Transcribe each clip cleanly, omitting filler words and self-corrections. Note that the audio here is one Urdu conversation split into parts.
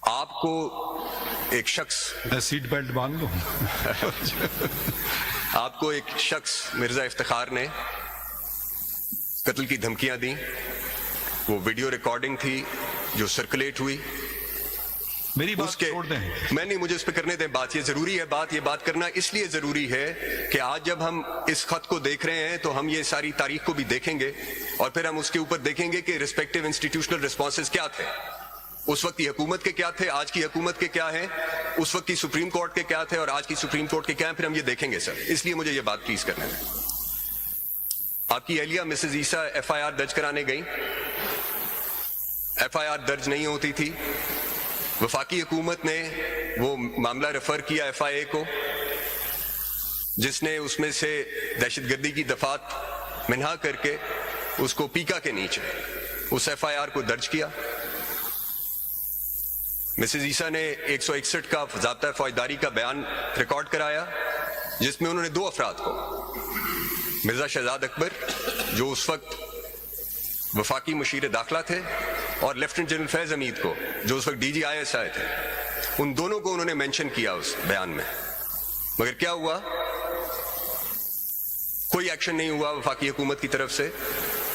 آپ کو ایک شخص سیٹ بیلٹ باندھ لو. آپ کو ایک شخص مرزا افتخار نے قتل کی دھمکیاں دیں. وہ ویڈیو ریکارڈنگ تھی جو سرکولیٹ ہوئی. میری بات اس کے چھوڑ دیں. میں نہیں، مجھے اس پہ کرنے دیں بات. یہ ضروری ہے یہ بات کرنا اس لیے ضروری ہے کہ آج جب ہم اس خط کو دیکھ رہے ہیں تو ہم یہ ساری تاریخ کو بھی دیکھیں گے اور پھر ہم اس کے اوپر دیکھیں گے کہ ریسپیکٹیو انسٹیٹیوشنل رسپانسز کیا تھے. اس وقت کی حکومت کے کیا تھے، آج کی حکومت کے کیا ہیں، اس وقت کی سپریم کورٹ کے کیا تھے اور آج کی سپریم کورٹ کے کیا ہیں. پھر ہم یہ دیکھیں گے سر. اس لیے مجھے یہ بات پلیز کرنا ہے. آپ کی اہلیہ Mrs Isa F I R درج کرانے گئیں. ایف آئی آر درج نہیں ہوتی تھی. وفاقی حکومت نے وہ معاملہ ریفر کیا ایف آئی اے کو، جس نے اس میں سے دہشت گردی کی دفعات منہا کر کے اس کو پیکا کے نیچے اس ایف آئی آر کو درج کیا. مسز عیسیٰ نے 161 کا ضابطہ فوجداری کا بیان ریکارڈ کرایا، جس میں انہوں نے 2 افراد کو، مرزا شہزاد اکبر جو اس وقت وفاقی مشیر داخلہ تھے اور لیفٹیننٹ جنرل فیض حمید کو جو اس وقت D G I S I تھے، ان دونوں کو انہوں نے مینشن کیا اس بیان میں. مگر کیا ہوا؟ کوئی ایکشن نہیں ہوا وفاقی حکومت کی طرف سے.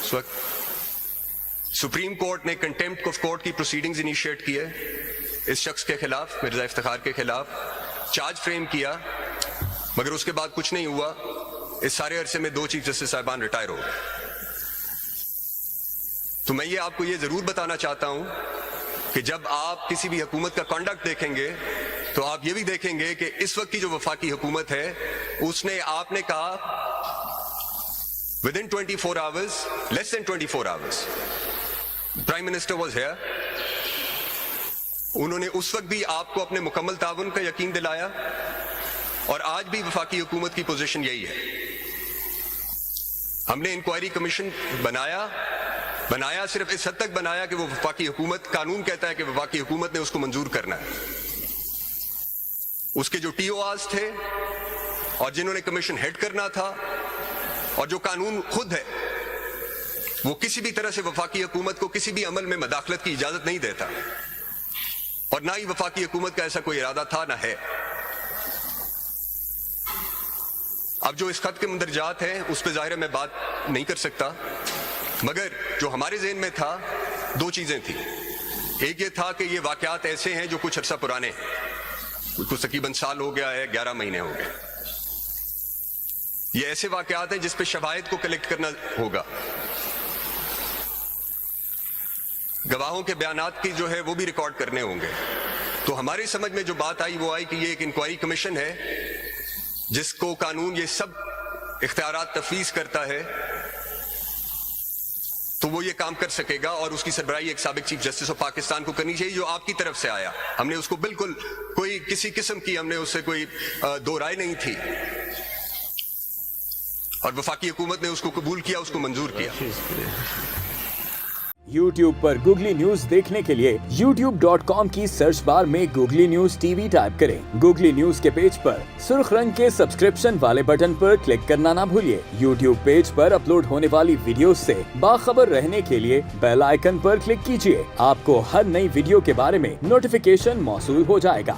اس وقت سپریم کورٹ نے کنٹیمپٹ آف کورٹ کی پروسیڈنگز انیشیٹ کیے اس شخص کے خلاف، مرزا افتخار کے خلاف. چارج فریم کیا، مگر اس کے بعد کچھ نہیں ہوا. اس سارے عرصے میں 2 چیف جسٹس صاحبان ریٹائر ہو گئے. تو میں یہ آپ کو یہ ضرور بتانا چاہتا ہوں کہ جب آپ کسی بھی حکومت کا کانڈکٹ دیکھیں گے تو آپ یہ بھی دیکھیں گے کہ اس وقت کی جو وفاقی حکومت ہے اس نے، آپ نے کہا within 24 hours, less than 24 hours prime minister was here. انہوں نے اس وقت بھی آپ کو اپنے مکمل تعاون کا یقین دلایا اور آج بھی وفاقی حکومت کی پوزیشن یہی ہے. ہم نے انکوائری کمیشن بنایا صرف اس حد تک بنایا کہ وہ وفاقی حکومت، قانون کہتا ہے کہ وفاقی حکومت نے اس کو منظور کرنا ہے. اس کے جو ٹی او آرز تھے اور جنہوں نے کمیشن ہیڈ کرنا تھا اور جو قانون خود ہے، وہ کسی بھی طرح سے وفاقی حکومت کو کسی بھی عمل میں مداخلت کی اجازت نہیں دیتا اور نہ ہی وفاقی حکومت کا ایسا کوئی ارادہ تھا، نہ ہے. اب جو اس خط کے مندرجات ہیں اس پہ ظاہر ہے میں بات نہیں کر سکتا، مگر جو ہمارے ذہن میں تھا 2 چیزیں تھیں. ایک یہ تھا کہ یہ واقعات ایسے ہیں جو کچھ عرصہ پرانے ہیں، کچھ تقریباً سال ہو گیا ہے، 11 مہینے ہو گئے. یہ ایسے واقعات ہیں جس پہ شواہد کو کلیکٹ کرنا ہوگا، گواہوں کے بیانات کی جو ہے وہ بھی ریکارڈ کرنے ہوں گے. تو ہماری سمجھ میں جو بات آئی وہ آئی کہ یہ ایک انکوائری کمیشن ہے جس کو قانون یہ سب اختیارات تفویض کرتا ہے، تو وہ یہ کام کر سکے گا اور اس کی سربراہی ایک سابق چیف جسٹس آف پاکستان کو کرنی چاہیے، جو آپ کی طرف سے آیا. ہم نے اس کو بالکل کوئی کسی قسم کی ہم نے اس سے کوئی 2 رائے نہیں تھی اور وفاقی حکومت نے اس کو قبول کیا، اس کو منظور کیا. YouTube پر گوگلی نیوز دیکھنے کے لیے youtube.com کی سرچ بار میں googly news T V type کریں. گوگلی نیوز کے پیج پر سرخ رنگ کے سبسکرپشن والے بٹن پر کلک کرنا نہ بھولیے. YouTube پیج پر اپلوڈ ہونے والی ویڈیوز سے باخبر رہنے کے لیے بیل آئیکن پر کلک کیجیے. آپ کو ہر نئی ویڈیو کے بارے میں نوٹیفیکیشن موصول ہو جائے گا.